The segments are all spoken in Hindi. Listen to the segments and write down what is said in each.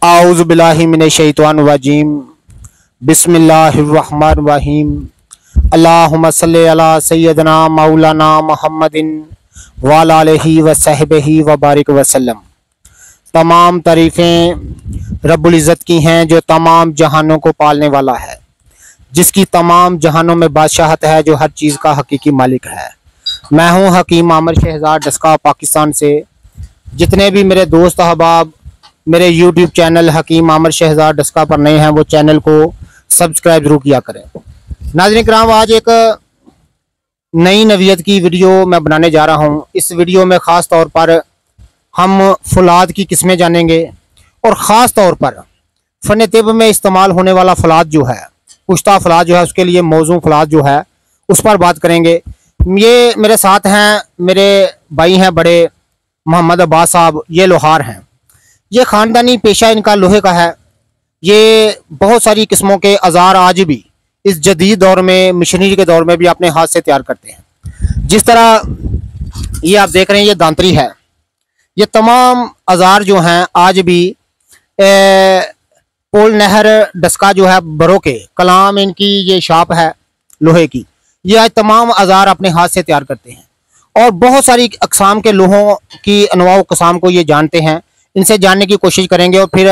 आऊज़ु बिल्लाहि मिनश्शैतानिर रजीम बिस्मिल्लाहिर्रहमानिर्रहीम अल्लाहुम्मा सल्लि अला सय्यदना मौलाना मुहम्मदिन व अला आलिहि व सहबिहि व बारिक वसल्लम। तमाम तारीफ़ें रब्बुल इज़्ज़त की हैं जो तमाम जहानों को पालने वाला है, जिसकी तमाम जहानों में बादशाहत है, जो हर चीज़ का हकीकी मालिक है। मैं हूँ हकीम आमिर शहजाद डस्का पाकिस्तान से। जितने भी मेरे दोस्त अहबाब मेरे यूट्यूब चैनल हकीम आमिर शहजाद डस्का पर नए हैं, वो चैनल को सब्सक्राइब जरूर किया करें। नाज़रीन किराम, आज एक नई नवीयत की वीडियो मैं बनाने जा रहा हूँ। इस वीडियो में ख़ास तौर पर हम फौलाद की किस्में जानेंगे और ख़ास तौर पर फ़न तिब में इस्तेमाल होने वाला फौलाद जो है, पुश्ता फौलाद जो है, उसके लिए मौजू फौलाद जो है उस पर बात करेंगे। ये मेरे साथ हैं, मेरे भाई हैं बड़े मोहम्मद अब्बास साहब, ये लोहार हैं। ये ख़ानदानी पेशा इनका लोहे का है। ये बहुत सारी किस्मों के औज़ार आज भी इस जदीद दौर में, मशीनरी के दौर में भी अपने हाथ से तैयार करते हैं। जिस तरह ये आप देख रहे हैं, ये दांतरी है। ये तमाम औज़ार जो हैं आज भी पोल नहर डस्का जो है बरो के कलाम, इनकी ये शॉप है लोहे की। ये आज तमाम औज़ार अपने हाथ से तैयार करते हैं और बहुत सारी अक़साम के लोहों की अनवाउ क़साम को ये जानते हैं। इनसे जानने की कोशिश करेंगे और फिर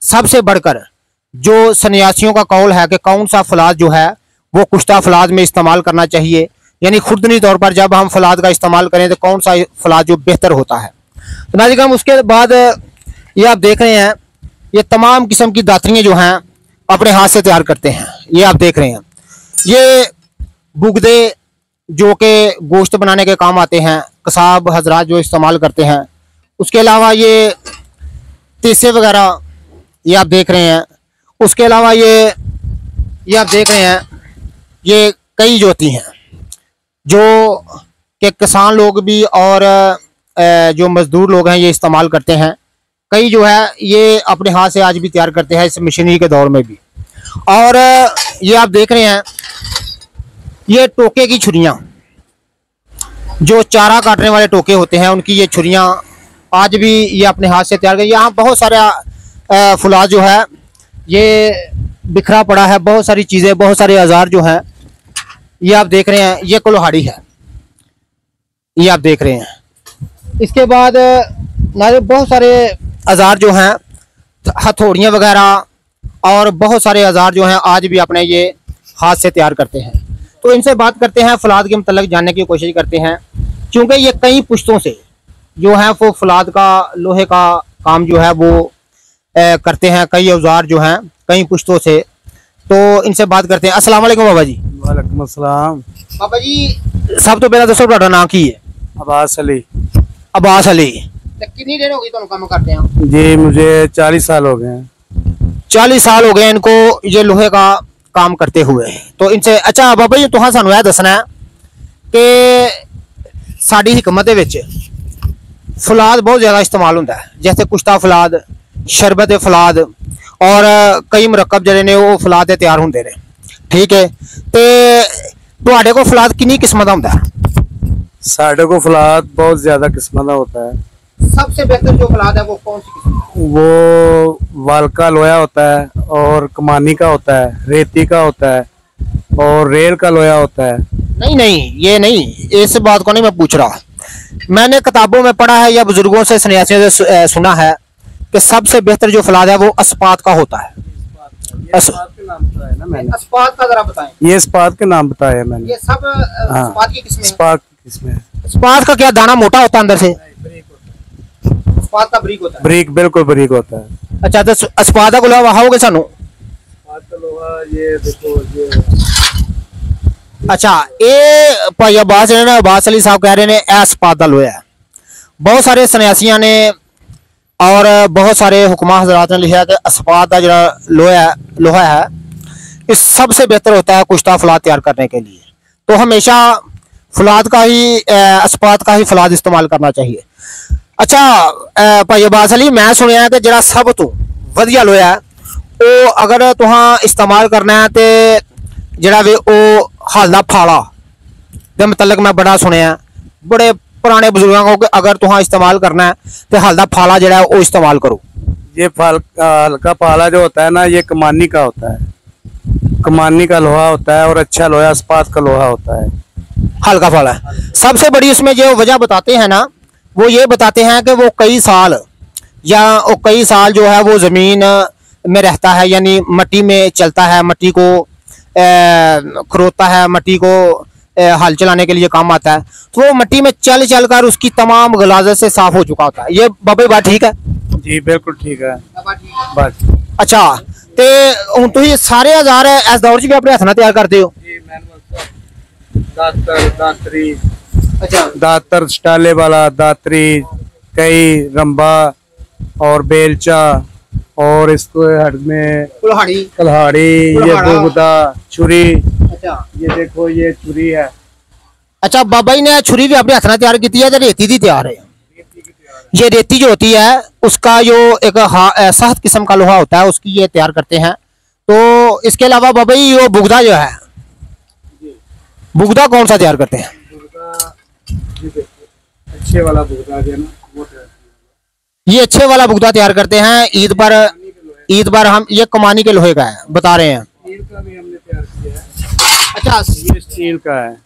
सबसे बढ़कर जो सन्यासियों का कौल है कि कौन सा फौलाद जो है वो कुश्ता फौलाद में इस्तेमाल करना चाहिए, यानी खुर्दनी तौर पर जब हम फौलाद का इस्तेमाल करें तो कौन सा फौलाद जो बेहतर होता है। तो नाज़रीन हम उसके बाद ये आप देख रहे हैं, ये तमाम किस्म की दातरियाँ जो हैं अपने हाथ से तैयार करते हैं। ये आप देख रहे हैं, ये बुगदे जो कि गोश्त बनाने के काम आते हैं, कसाब हजरात जो इस्तेमाल करते हैं। उसके अलावा ये तीसे वगैरह ये आप देख रहे हैं। उसके अलावा ये आप देख रहे हैं, ये कई जो होती हैं जो कि किसान लोग भी और जो मज़दूर लोग हैं ये इस्तेमाल करते हैं। कई जो है ये अपने हाथ से आज भी तैयार करते हैं, इस मशीनरी के दौर में भी। और ये आप देख रहे हैं, ये टोके की छुरियाँ, जो चारा काटने वाले टोके होते हैं, उनकी ये छुरियाँ आज भी ये अपने हाथ से तैयार कर। यहाँ बहुत सारा फौलाद जो है ये बिखरा पड़ा है, बहुत सारी चीज़ें, बहुत सारे औज़ार जो हैं ये आप देख रहे हैं। ये कुल्हाड़ी है, ये आप देख रहे हैं। इसके बाद बहुत सारे औज़ार जो हैं, हथौड़ियाँ वगैरह और बहुत सारे औज़ार जो हैं आज भी अपने ये हाथ से तैयार करते हैं। तो इनसे बात करते हैं, फौलाद के मतलब जानने की कोशिश करते हैं, क्योंकि ये कई पुश्तों से जो है वो फौलाद का लोहे का काम जो है वो करते हैं। कई औज़ार जो हैं कई पुश्तों से, तो इनसे बात करते हैं। अस्सलाम वालेकुम बाबा जी। वालेकुम अस्सलाम। बाबा जी सब तो पहला दसो ਤੁਹਾਡਾ नाम की है? अब्बास अली। अब्बास अली। कितनी देर हो गई तुम काम करते हैं? जी मुझे 40 साल हो गए हैं। 40 साल हो गए इनको ये लोहे का काम करते हुए। तो इनसे अच्छा बाबा जी तुहां सानू यह दसना है कि साडी हिकमत दे विच फौलाद बहुत ज़्यादा इस्तेमाल होता है, जैसे कुश्ता फौलाद, शरबत फौलाद और कई मुरक्कब जड़े ने वो फौलाद दे तैयार होंदे ने। ठीक है, तो तुहाडे को फौलाद कितनी किस्म का होता है? साढ़े को फौलाद बहुत ज्यादा किस्म का होता है। सबसे बेहतर जो फौलाद है वो कौन सी किस्म है? वो वालका लोया होता है और कमानी का होता है, रेती का होता है और रेल का लोया होता है। नहीं नहीं, ये नहीं, इस बात को नहीं मैं पूछ रहा। मैंने किताबों में पढ़ा है या बुजुर्गों से, सन्यासियों से सुना है कि सबसे बेहतर जो फौलाद है वो अस्पात का होता है। अस्पात के नाम बताया ना मैंने। अस्पात का जरा बताएं। ये अस्पात के नाम बताया मैंने। ये सब अस्पात की किस्में हैं। अस्पात की किस्में हैं। अस्पात का क्या दाना मोटा होता है अंदर से? अस्पात का बरीक होता है। बरीक, बिल्कुल बरीक होता है। अच्छा, तो अस्पात का लोहा वहाओगे सानू? अस्पात का लोहा ये देखो, ये अच्छा, ये भाई अब्बास अली साहब कह रहे हैं अस्पात का लोहा है। बहुत सारे सन्यासियां ने और बहुत सारे हुक्मा हजरात ने लिखा कि अस्पात का जो लोहा है इस सबसे बेहतर होता है कुश्ता फौलाद तैयार करने के लिए। तो हमेशा फौलाद का ही, अस्पात का ही फौलाद इस्तेमाल करना चाहिए। अच्छा भाई अब्बास अली, मैं सुनिया कि जरा सब तो वधिया लोहा है वो अगर तुहां इस्तेमाल करना है तो जरा वे वो हल दा फाला दे मतलब मैं बड़ा सुनिया, बड़े पुराने बुजुर्गों को, अगर तुहां इस्तेमाल करना है तो हल दा फाला जरा वो इस्तेमाल करो। ये हल्का फाला जो होता है ना, ये कमानी का होता है। कमानी का लोहा होता है और अच्छा लोहा इस्पात का लोहा होता है। हल्का फाला है। सबसे बड़ी उसमें जो वजह बताते हैं ना, वो ये बताते हैं कि वो कई साल जो है वो जमीन में रहता है, यानी मट्टी में चलता है, मट्टी को खरोता है, मट्टी को हल चलाने के लिए काम आता है। तो वो मट्टी में चल चल कर उसकी तमाम गलाजत से साफ हो चुका होता है। ये बाबा बात ठीक है? जी बिल्कुल ठीक है। बस अच्छा, ते हुण तुसीं सारे औजार इस दौर च भी अपने हत्थ नाल तैयार करदे हो? दातर, अच्छा, दातर, स्टाले वाला, दातरी, कई, रंबा और बेलचा, और इसको हट में कुल्हाड़ी, ये बुगदा, छुरी। अच्छा, ये देखो ये छुरी है। अच्छा, बाबा जी ने छुरी भी अपने हत्थ नाल तैयार की है, रेती दी तैयार है। ये रेती जो होती है उसका जो एक सख्त किस्म का लोहा होता है, उसकी ये तैयार करते हैं। तो इसके अलावा बाबा जी वो बुगदा जो है, बुगदा कौन सा तैयार करते हैं? अच्छे वाला बुगदा है ना, वो ये अच्छे वाला बुगदा तैयार करते हैं। ईद पर हम ये कमानी के लोहे का है बता रहे हैं। स्टील का भी हमने तैयार किया है। अच्छा, ये स्टील का है,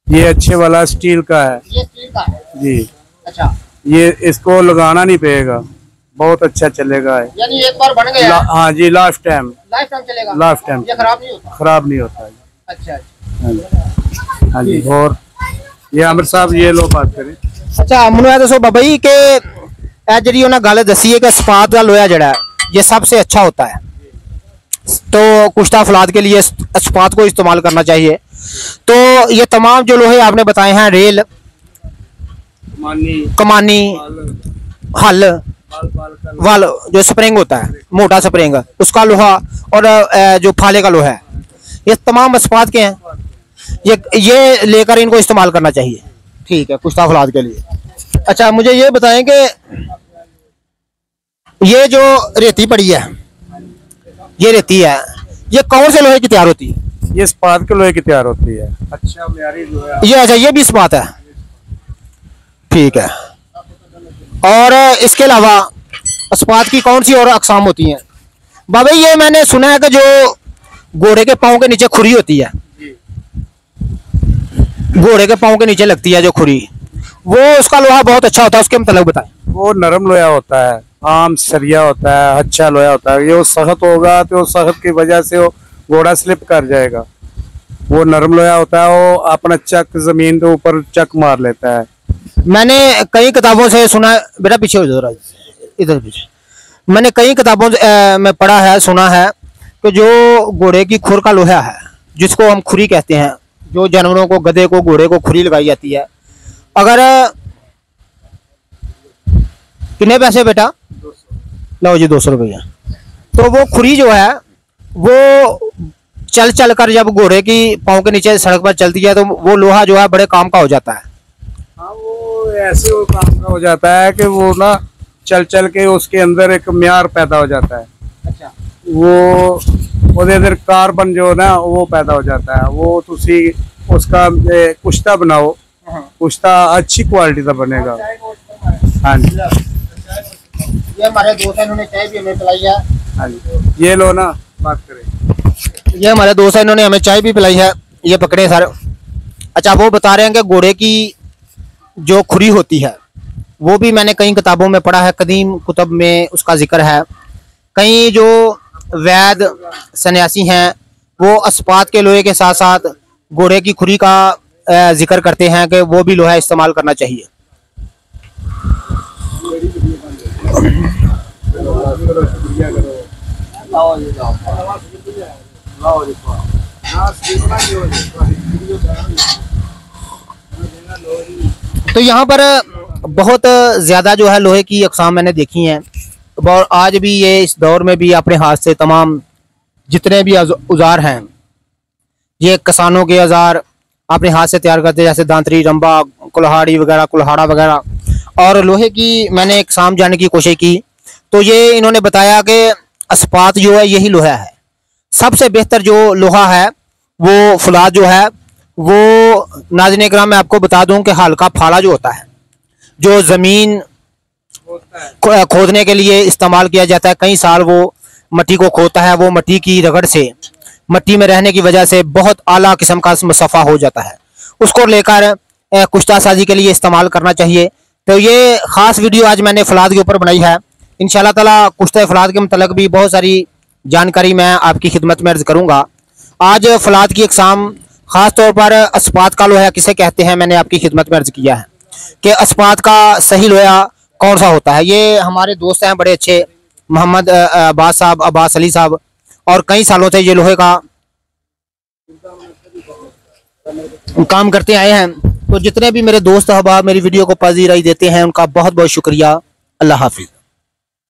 ये अच्छे वाला स्टील का है। ये स्टील का है जी। अच्छा, ये इसको लगाना नहीं पड़ेगा, बहुत अच्छा चलेगा है। यानी एक बार बन गया। हाँ जी, लाइफ टाइम चलेगा। लाइफ टाइम ये खराब नहीं होता? खराब नहीं होता है। अच्छा, हाँ जी। और ये आमिर साहब ये लो बात करें। अच्छा, मैनू दसो बाबा जी के जी उन्हें गल दसी है कि इस्पात का लोहा जड़ा है ये सबसे अच्छा होता है, तो कुश्ता फलाद के लिए इस्पात को इस्तेमाल करना चाहिए। तो ये तमाम जो लोहे आपने बताए हैं, रेल, कमानी, हल, वाल जो स्प्रिंग होता है, मोटा स्प्रिंग, उसका लोहा, और जो फाले का लोहा है, ये तमाम इस्पात के हैं। ये लेकर इनको इस्तेमाल करना चाहिए। ठीक है, कुश्ता फलाद के लिए। अच्छा, मुझे ये बताएं कि ये जो रेती पड़ी है, ये रेती है, ये कौन से लोहे की तैयार होती है? ये इस्पात के लोहे की तैयार होती है। अच्छा, म्यारी लोहा। ये अच्छा, ये भी इस्पात है। ठीक है। और इसके अलावा इस्पात की कौन सी और अकसाम होती हैं? बाबा ये मैंने सुना है कि जो घोड़े के पाँव के नीचे खुरी होती है, घोड़े के पाँव के नीचे लगती है जो खुरी, वो उसका लोहा बहुत अच्छा होता है, उसके मतलब बताएं। वो नरम लोहा होता है, आम सरिया होता है, अच्छा लोहा होता है। ये वो सख्त होगा तो सख्त की वजह से वो घोड़ा स्लिप कर जाएगा। वो नरम लोहा होता है, वो अपना चक जमीन के ऊपर चक मार लेता है। मैंने कई किताबों से सुना, बेटा पीछे हो जरा, इधर पीछे। मैंने कई किताबों में पढ़ा है, सुना है कि जो घोड़े की खुर का लोहा है, जिसको हम खुरी कहते हैं, जो जानवरों को, गधे को, घोड़े को खुरी लगाई जाती है, अगर कितने पैसे बेटा? लो जी 200 रुपया। तो वो खुरी जो है वो चल चल कर जब घोड़े की पाँव के नीचे सड़क पर चलती है तो वो लोहा जो है बड़े काम का हो जाता है। हाँ, वो ऐसे वो काम का हो जाता है कि वो ना चल चल के उसके अंदर एक म्यार पैदा हो जाता है। अच्छा, वो अंदर कार्बन जो ना वो पैदा हो जाता है। वो तुसी उसका कुश्ता बनाओ, कुश्ता अच्छी क्वालिटी का बनेगा। हाँ जी, ये हमारे दोस्त हैं, इन्होंने चाय भी हमें पिलाई है। हाँ जी, ये लो ना, बात करें। ये हमारे दोस्त हैं, इन्होंने हमें चाय भी पिलाई है, ये पकड़े सर। अच्छा, वो बता रहे हैं कि घोड़े की जो खुरी होती है वो भी मैंने कई किताबों में पढ़ा है, कदीम कुतब में उसका जिक्र है। कई जो वैद सन्यासी हैं वो इस्पात के लोहे के साथ साथ घोड़े की खुरी का जिक्र करते हैं कि वो भी लोहा इस्तेमाल करना चाहिए। तो यहाँ पर बहुत ज़्यादा जो है लोहे की अक़साम मैंने देखी हैं, और आज भी ये इस दौर में भी अपने हाथ से तमाम जितने भी औजार हैं, ये किसानों के औजार अपने हाथ से तैयार करते हैं, जैसे दांतरी, रंबा, कुल्हाड़ी वगैरह, कुल्हाड़ा वगैरह। और लोहे की मैंने एक अक़साम जानने की कोशिश की तो ये इन्होंने बताया कि इस्पात जो है यही लोहा है। सबसे बेहतर जो लोहा है वो फुलाद जो है वो, नाज़रीन इकराम मैं आपको बता दूं कि हल्का फाला जो होता है, जो ज़मीन खोदने के लिए इस्तेमाल किया जाता है। कई साल वो मिट्टी को खोदता है, वो मिट्टी की रगड़ से, मिट्टी में रहने की वजह से बहुत आला किस्म का मुसफ़ा हो जाता है। उसको लेकर कुश्ता साजी के लिए इस्तेमाल करना चाहिए। तो ये ख़ास वीडियो आज मैंने फलाद के ऊपर बनाई है। इंशाल्लाह ताला कुश्ता फलाद के मतलब भी बहुत सारी जानकारी मैं आपकी खिदमत में अर्ज़ करूँगा। आज फलाद की अक़साम ख़ास तौर पर अस्पात का लोहा किसे कहते हैं, मैंने आपकी खिदमत में अर्ज़ किया है कि अस्पात का सही लोहा कौन सा होता है। ये हमारे दोस्त हैं बड़े अच्छे, मोहम्मद अब्बास साहब, अब्बास अली साहब, और कई सालों से ये लोहे का काम करते आए हैं। तो जितने भी मेरे दोस्त अहबाब मेरी वीडियो को पजीराई देते हैं, उनका बहुत बहुत शुक्रिया। अल्लाह हाफिज़।